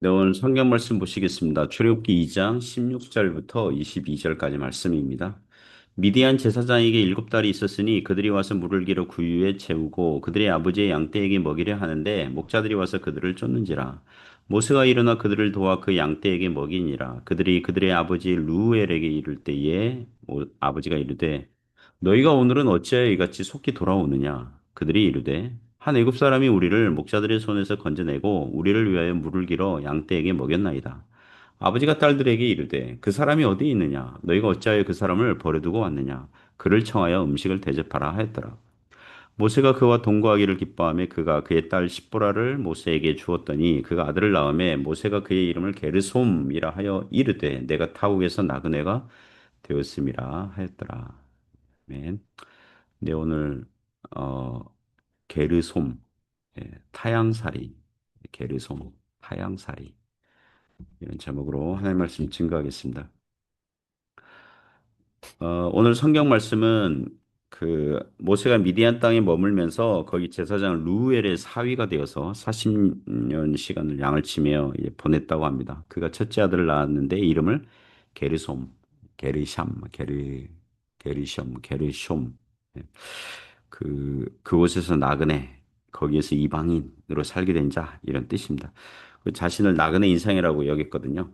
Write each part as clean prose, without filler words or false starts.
네, 오늘 성경 말씀 보시겠습니다. 출애굽기 2장 16절부터 22절까지 말씀입니다. 미디안 제사장에게 7달이 있었으니 그들이 와서 물을 길어 구유에 채우고 그들의 아버지의 양떼에게 먹이려 하는데 목자들이 와서 그들을 쫓는지라. 모세가 일어나 그들을 도와 그 양떼에게 먹이니라. 그들이 그들의 아버지 루엘에게 이를 때에 아버지가 이르되 너희가 오늘은 어찌하여 이같이 속히 돌아오느냐? 그들이 이르되 한 애굽 사람이 우리를 목자들의 손에서 건져내고 우리를 위하여 물을 길어 양떼에게 먹였나이다. 아버지가 딸들에게 이르되 그 사람이 어디 있느냐? 너희가 어찌하여 그 사람을 버려두고 왔느냐? 그를 청하여 음식을 대접하라 하였더라. 모세가 그와 동거하기를 기뻐하며 그가 그의 딸 십보라를 모세에게 주었더니 그가 아들을 낳음에 모세가 그의 이름을 게르솜이라 하여 이르되 내가 타국에서 나그네가 되었음이라 하였더라. 아멘. 네, 오늘 어 게르솜, 타향살이, 게르솜, 타향살이 이런 제목으로 하나님 말씀 증거하겠습니다. 오늘 성경 말씀은 그 모세가 미디안 땅에 머물면서 거기 제사장 루엘의 사위가 되어서 40년 시간을 양을 치며 이제 보냈다고 합니다. 그가 첫째 아들을 낳았는데 이름을 게르솜, 게르샴, 게르숑, 게르숑. 그곳에서 나그네, 거기에서 이방인으로 살게 된 자, 이런 뜻입니다. 그 자신을 나그네 인생이라고 여겼거든요.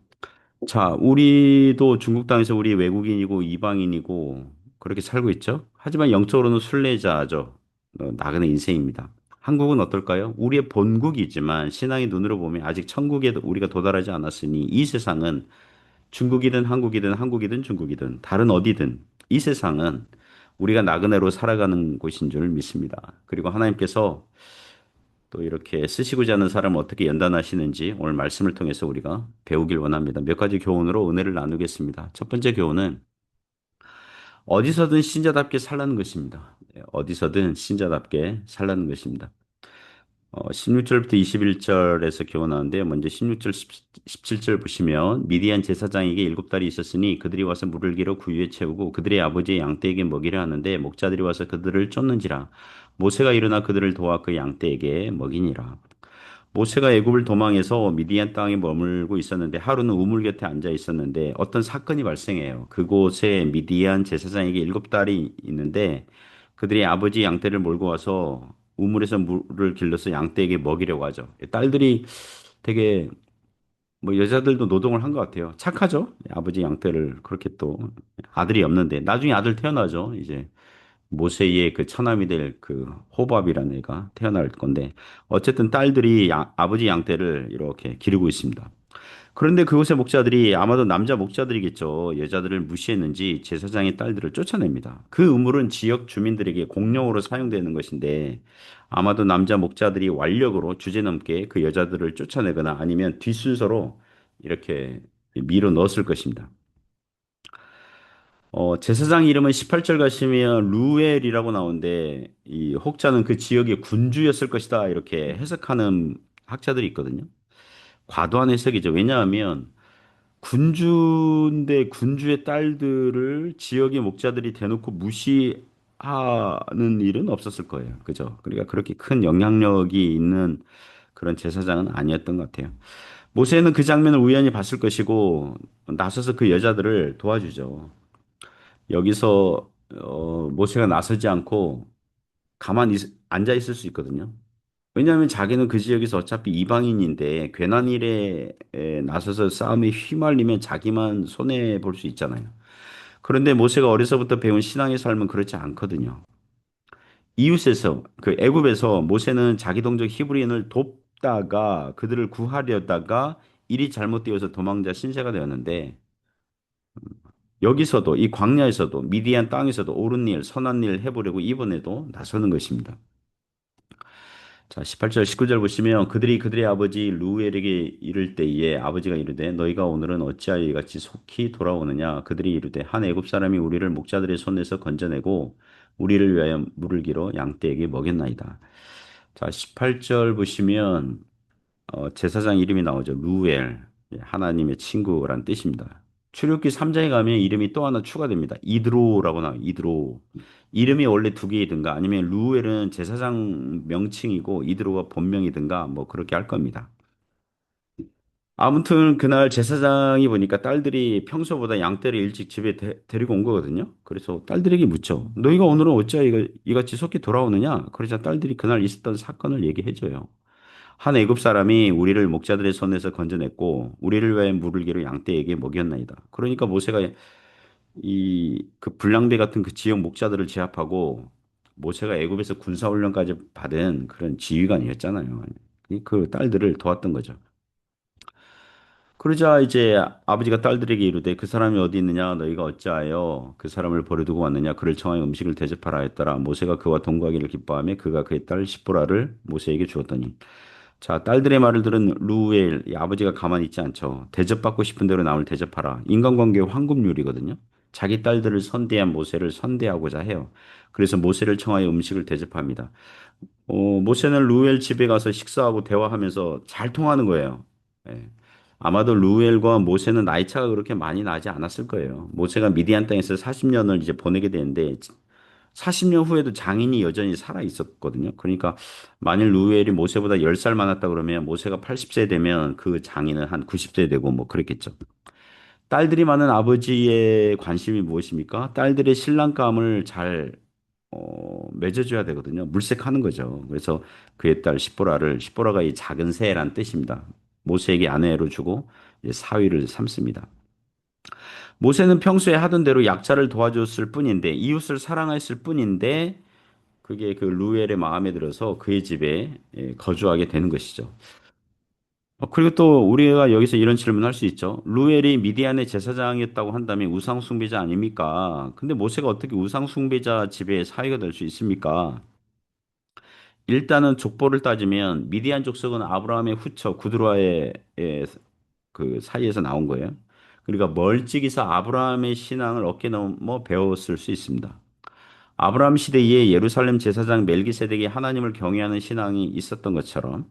자, 우리도 중국 땅에서 우리 외국인이고 이방인이고 그렇게 살고 있죠. 하지만 영적으로는 순례자죠. 나그네 인생입니다. 한국은 어떨까요? 우리의 본국이지만 신앙의 눈으로 보면 아직 천국에 우리가 도달하지 않았으니 이 세상은 중국이든 한국이든 한국이든 중국이든 다른 어디든 이 세상은 우리가 나그네로 살아가는 곳인 줄 믿습니다. 그리고 하나님께서 또 이렇게 쓰시고자 하는 사람을 어떻게 연단하시는지 오늘 말씀을 통해서 우리가 배우길 원합니다. 몇 가지 교훈으로 은혜를 나누겠습니다. 첫 번째 교훈은 어디서든 신자답게 살라는 것입니다. 어디서든 신자답게 살라는 것입니다. 16절부터 21절에서 교훈하는데 먼저 16절, 17절 보시면 미디안 제사장에게 7달이 있었으니 그들이 와서 물을 길어 구유에 채우고 그들의 아버지의 양떼에게 먹이려 하는데 목자들이 와서 그들을 쫓는지라 모세가 일어나 그들을 도와 그 양떼에게 먹이니라. 모세가 애굽을 도망해서 미디안 땅에 머물고 있었는데 하루는 우물 곁에 앉아 있었는데 어떤 사건이 발생해요. 그곳에 미디안 제사장에게 7딸이 있는데 그들이 아버지 양떼를 몰고 와서 우물에서 물을 길러서 양떼에게 먹이려고 하죠. 딸들이 되게 뭐 여자들도 노동을 한 것 같아요. 착하죠? 아버지 양떼를 그렇게 또 아들이 없는데 나중에 아들 태어나죠. 이제 모세의 그 처남이 될 그 호밥이라는 애가 태어날 건데 어쨌든 딸들이 아버지 양떼를 이렇게 기르고 있습니다. 그런데 그곳의 목자들이 아마도 남자 목자들이겠죠. 여자들을 무시했는지 제사장의 딸들을 쫓아냅니다. 그 우물은 지역 주민들에게 공용으로 사용되는 것인데 아마도 남자 목자들이 완력으로 주제넘게 그 여자들을 쫓아내거나 아니면 뒷순서로 이렇게 밀어 넣었을 것입니다. 제사장 이름은 18절 가시면 루엘이라고 나오는데 이 혹자는 그 지역의 군주였을 것이다 이렇게 해석하는 학자들이 있거든요. 과도한 해석이죠. 왜냐하면 군주인데 군주의 딸들을 지역의 목자들이 대놓고 무시하는 일은 없었을 거예요. 그죠? 그러니까 그렇게 큰 영향력이 있는 그런 제사장은 아니었던 것 같아요. 모세는 그 장면을 우연히 봤을 것이고 나서서 그 여자들을 도와주죠. 여기서 모세가 나서지 않고 가만히 앉아 있을 수 있거든요. 왜냐하면 자기는 그 지역에서 어차피 이방인인데 괜한 일에 나서서 싸움에 휘말리면 자기만 손해 볼 수 있잖아요. 그런데 모세가 어려서부터 배운 신앙의 삶은 그렇지 않거든요. 이웃에서 그 애굽에서 모세는 자기 동족 히브리인을 돕다가 그들을 구하려다가 일이 잘못되어서 도망자 신세가 되었는데 여기서도 이 광야에서도 미디안 땅에서도 옳은 일, 선한 일 해보려고 이번에도 나서는 것입니다. 자, 18절, 19절 보시면 그들이 그들의 아버지 루엘에게 이를 때에 아버지가 이르되 너희가 오늘은 어찌하여 이같이 속히 돌아오느냐 그들이 이르되 한 애굽 사람이 우리를 목자들의 손에서 건져내고 우리를 위하여 물을 길어 양떼에게 먹였나이다. 자, 18절 보시면 제사장 이름이 나오죠. 루엘, 하나님의 친구란 뜻입니다. 출애굽기 3장에 가면 이름이 또 하나 추가됩니다. 이드로라고 나와요. 이드로. 이름이 원래 두 개이든가 아니면 루엘은 제사장 명칭이고 이드로가 본명이든가 뭐 그렇게 할 겁니다. 아무튼 그날 제사장이 보니까 딸들이 평소보다 양떼를 일찍 집에 데리고 온 거거든요. 그래서 딸들에게 묻죠. 너희가 오늘은 어찌하여 이같이 속히 돌아오느냐? 그러자 딸들이 그날 있었던 사건을 얘기해줘요. 한 애굽 사람이 우리를 목자들의 손에서 건져냈고 우리를 위하여 물을 기로 양떼에게 먹였나이다. 그러니까 모세가 이 그 불량배 같은 그 지역 목자들을 제압하고 모세가 애굽에서 군사훈련까지 받은 그런 지휘관이었잖아요. 그 딸들을 도왔던 거죠. 그러자 이제 아버지가 딸들에게 이르되 그 사람이 어디 있느냐 너희가 어찌하여 그 사람을 버려두고 왔느냐 그를 청하여 음식을 대접하라 했더라. 모세가 그와 동거하기를 기뻐하며 그가 그의 딸 시보라를 모세에게 주었더니 자, 딸들의 말을 들은 루엘, 이 아버지가 가만히 있지 않죠. 대접받고 싶은 대로 남을 대접하라. 인간관계의 황금률이거든요. 자기 딸들을 선대한 모세를 선대하고자 해요. 그래서 모세를 청하여 음식을 대접합니다. 모세는 루엘 집에 가서 식사하고 대화하면서 잘 통하는 거예요. 예. 아마도 루엘과 모세는 나이 차가 그렇게 많이 나지 않았을 거예요. 모세가 미디안 땅에서 40년을 이제 보내게 되는데 40년 후에도 장인이 여전히 살아 있었거든요. 그러니까 만일 루엘이 모세보다 10살 많았다 그러면 모세가 80세 되면 그 장인은 한 90세 되고 뭐 그랬겠죠. 딸들이 많은 아버지의 관심이 무엇입니까? 딸들의 신랑감을 잘 맺어줘야 되거든요. 물색하는 거죠. 그래서 그의 딸 시보라가 이 작은 새란 뜻입니다. 모세에게 아내로 주고 이제 사위를 삼습니다. 모세는 평소에 하던 대로 약자를 도와줬을 뿐인데 이웃을 사랑했을 뿐인데 그게 그 루엘의 마음에 들어서 그의 집에 거주하게 되는 것이죠. 그리고 또 우리가 여기서 이런 질문을 할 수 있죠. 루엘이 미디안의 제사장이었다고 한다면 우상 숭배자 아닙니까? 근데 모세가 어떻게 우상 숭배자 집에 사위가 될 수 있습니까? 일단은 족보를 따지면 미디안 족속은 아브라함의 후처 구드로아의 그 사이에서 나온 거예요. 그러니까 멀찍이서 아브라함의 신앙을 어깨 넘어 배웠을 수 있습니다. 아브라함 시대에 예루살렘 제사장 멜기세덱이 하나님을 경외하는 신앙이 있었던 것처럼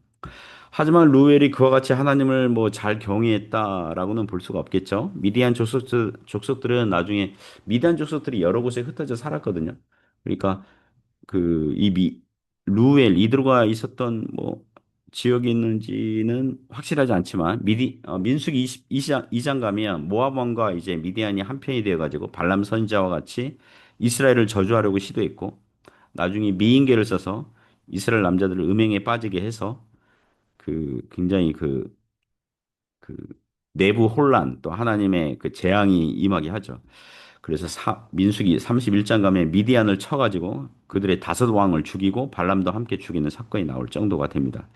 하지만 루엘이 그와 같이 하나님을 뭐 잘 경외했다라고는 볼 수가 없겠죠. 족속들은 나중에 미디안 족속들이 여러 곳에 흩어져 살았거든요. 그러니까 그 루엘 이들과 있었던 뭐 지역이 있는지는 확실하지 않지만 민수기 2장 가면 모압 왕과 이제 미디안이 한편이 되어 가지고 발람 선지자와 같이 이스라엘을 저주하려고 시도했고 나중에 미인계를 써서 이스라엘 남자들을 음행에 빠지게 해서 그 굉장히 그 내부 혼란 또 하나님의 그 재앙이 임하게 하죠. 그래서 민수기 31장 가면 미디안을 쳐가지고 그들의 다섯 왕을 죽이고 발람도 함께 죽이는 사건이 나올 정도가 됩니다.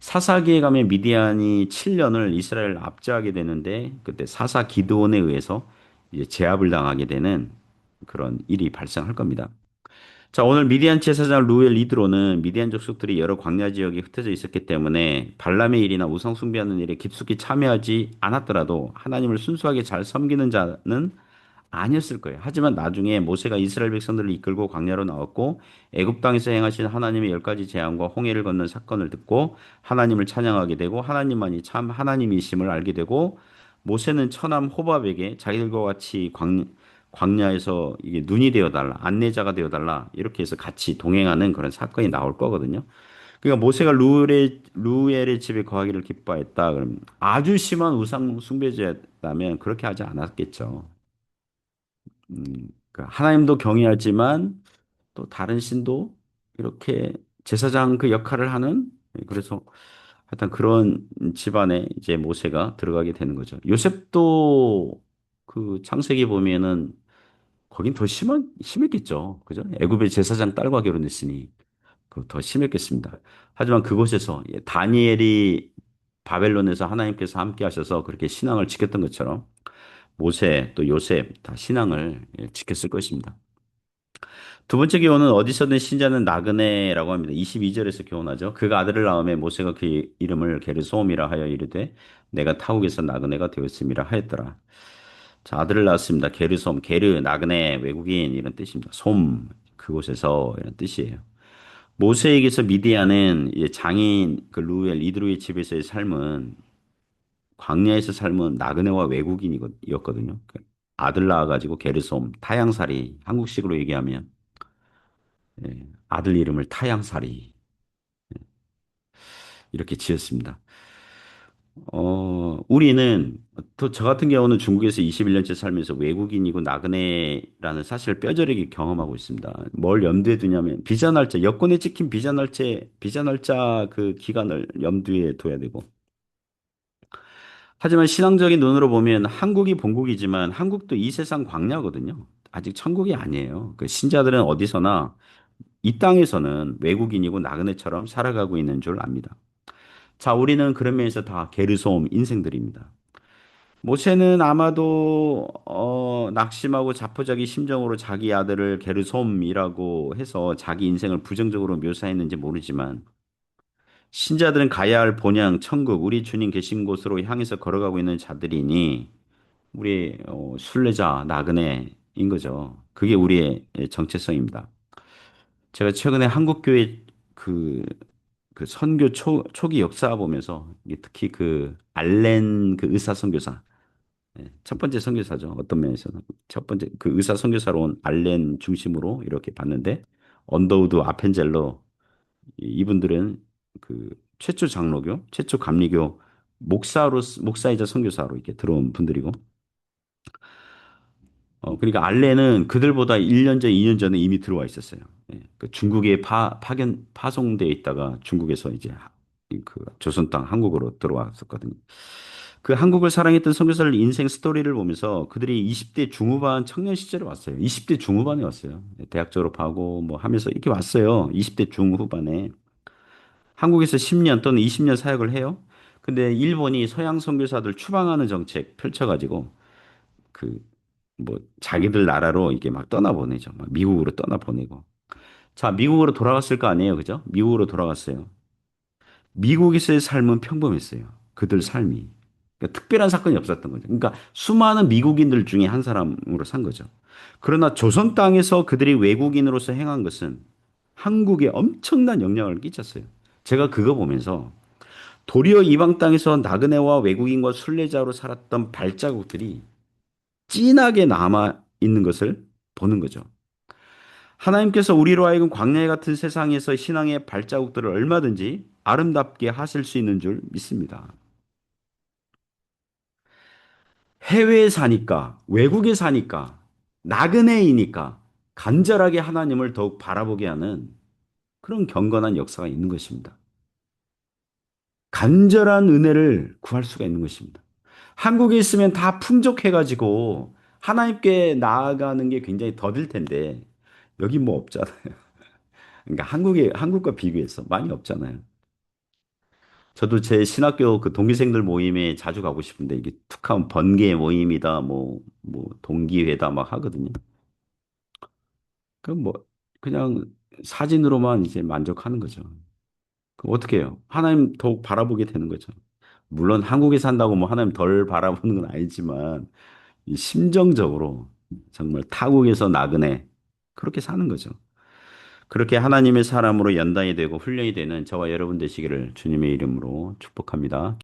사사기에 가면 미디안이 7년을 이스라엘을 압제하게 되는데 그때 사사 기드온에 의해서 이제 제압을 당하게 되는 그런 일이 발생할 겁니다. 자, 오늘 미디안 제사장 루엘 리드로는 미디안 족속들이 여러 광야 지역에 흩어져 있었기 때문에 발람의 일이나 우상 숭배하는 일에 깊숙이 참여하지 않았더라도 하나님을 순수하게 잘 섬기는 자는 아니었을 거예요. 하지만 나중에 모세가 이스라엘 백성들을 이끌고 광야로 나왔고 애굽 땅에서 행하신 하나님의 열 가지 재앙과 홍해를 건넌 사건을 듣고 하나님을 찬양하게 되고 하나님만이 참 하나님이심을 알게 되고 모세는 처남 호밥에게 자기들과 같이 광야에서 이게 눈이 되어 달라, 안내자가 되어 달라 이렇게 해서 같이 동행하는 그런 사건이 나올 거거든요. 그러니까 모세가 루엘의 집에 거하기를 기뻐했다. 그러면 아주 심한 우상 숭배자였다면 그렇게 하지 않았겠죠. 그러니까 하나님도 경외하지만 또 다른 신도 이렇게 제사장 그 역할을 하는 그래서 하여튼 그런 집안에 이제 모세가 들어가게 되는 거죠. 요셉도 그 창세기 보면은 거긴 더 심했겠죠. 그죠? 애굽의 제사장 딸과 결혼했으니 그 더 심했겠습니다. 하지만 그곳에서 다니엘이 바벨론에서 하나님께서 함께 하셔서 그렇게 신앙을 지켰던 것처럼 모세 또 요셉 다 신앙을 지켰을 것입니다. 두 번째 교훈은 어디서든 신자는 나그네라고 합니다. 22절에서 교훈하죠. 그가 아들을 낳음에 모세가 그 이름을 게르솜이라 하여 이르되 내가 타국에서 나그네가 되었음이라 하였더라. 자, 아들을 낳았습니다. 게르솜, 게르, 나그네, 외국인 이런 뜻입니다. 솜, 그곳에서 이런 뜻이에요. 모세에게서 미디안은 이제 장인 그 루엘 이드로의 집에서의 삶은 광야에서 삶은 나그네와 외국인이었거든요. 아들 낳아가지고 게르솜, 타양살이 한국식으로 얘기하면 아들 이름을 타양살이 이렇게 지었습니다. 우리는 또 저 같은 경우는 중국에서 21년째 살면서 외국인이고 나그네라는 사실을 뼈저리게 경험하고 있습니다. 뭘 염두에 두냐면 비자 날짜, 여권에 찍힌 비자 날짜 그 기간을 염두에 둬야 되고. 하지만 신앙적인 눈으로 보면 한국이 본국이지만 한국도 이 세상 광야거든요. 아직 천국이 아니에요. 그 신자들은 어디서나 이 땅에서는 외국인이고 나그네처럼 살아가고 있는 줄 압니다. 자, 우리는 그런 면에서 다 게르솜 인생들입니다. 모세는 아마도 낙심하고 자포자기 심정으로 자기 아들을 게르솜이라고 해서 자기 인생을 부정적으로 묘사했는지 모르지만 신자들은 가야 할 본향 천국 우리 주님 계신 곳으로 향해서 걸어가고 있는 자들이니 우리 순례자 나그네인 거죠. 그게 우리의 정체성입니다. 제가 최근에 한국교회 그, 그 선교 초기 역사 보면서 이게 특히 그 알렌 그 의사 선교사 첫 번째 선교사죠. 어떤 면에서는 첫 번째 그 의사 선교사로 온 알렌 중심으로 이렇게 봤는데 언더우드 아펜젤러 이분들은 그 최초 장로교, 최초 감리교 목사이자 선교사로 이렇게 들어온 분들이고 그러니까 알렌은 그들보다 1년 전, 2년 전에 이미 들어와 있었어요. 예, 그 중국에 파송돼 있다가 중국에서 이제 그 조선 땅 한국으로 들어왔었거든요. 그 한국을 사랑했던 선교사들 인생 스토리를 보면서 그들이 20대 중후반 청년 시절에 왔어요. 20대 중후반에 왔어요. 예, 대학 졸업하고 뭐 하면서 이렇게 왔어요. 20대 중후반에. 한국에서 10년 또는 20년 사역을 해요. 근데 일본이 서양 선교사들 추방하는 정책 펼쳐가지고 그 뭐 자기들 나라로 이게 막 떠나보내죠. 막 미국으로 떠나보내고. 자, 미국으로 돌아갔을 거 아니에요. 그죠? 미국으로 돌아갔어요. 미국에서의 삶은 평범했어요. 그들 삶이. 그러니까 특별한 사건이 없었던 거죠. 그러니까 수많은 미국인들 중에 한 사람으로 산 거죠. 그러나 조선 땅에서 그들이 외국인으로서 행한 것은 한국에 엄청난 영향을 끼쳤어요. 제가 그거 보면서 도리어 이방 땅에서 나그네와 외국인과 순례자로 살았던 발자국들이 진하게 남아 있는 것을 보는 거죠. 하나님께서 우리로 하여금 광야에 같은 세상에서 신앙의 발자국들을 얼마든지 아름답게 하실 수 있는 줄 믿습니다. 해외에 사니까, 외국에 사니까, 나그네이니까 간절하게 하나님을 더욱 바라보게 하는 그런 경건한 역사가 있는 것입니다. 간절한 은혜를 구할 수가 있는 것입니다. 한국에 있으면 다 풍족해가지고 하나님께 나아가는 게 굉장히 더딜 텐데 여기 뭐 없잖아요. 그러니까 한국과 비교해서 많이 없잖아요. 저도 제 신학교 그 동기생들 모임에 자주 가고 싶은데 이게 툭 하면 번개 모임이다 뭐 동기회다 막 하거든요. 그럼 뭐 그냥 사진으로만 이제 만족하는 거죠. 그럼 어떻게 해요? 하나님 더욱 바라보게 되는 거죠. 물론 한국에 산다고 뭐 하나님 덜 바라보는 건 아니지만 이 심정적으로 정말 타국에서 나그네 그렇게 사는 거죠. 그렇게 하나님의 사람으로 연단이 되고 훈련이 되는 저와 여러분 되시기를 주님의 이름으로 축복합니다.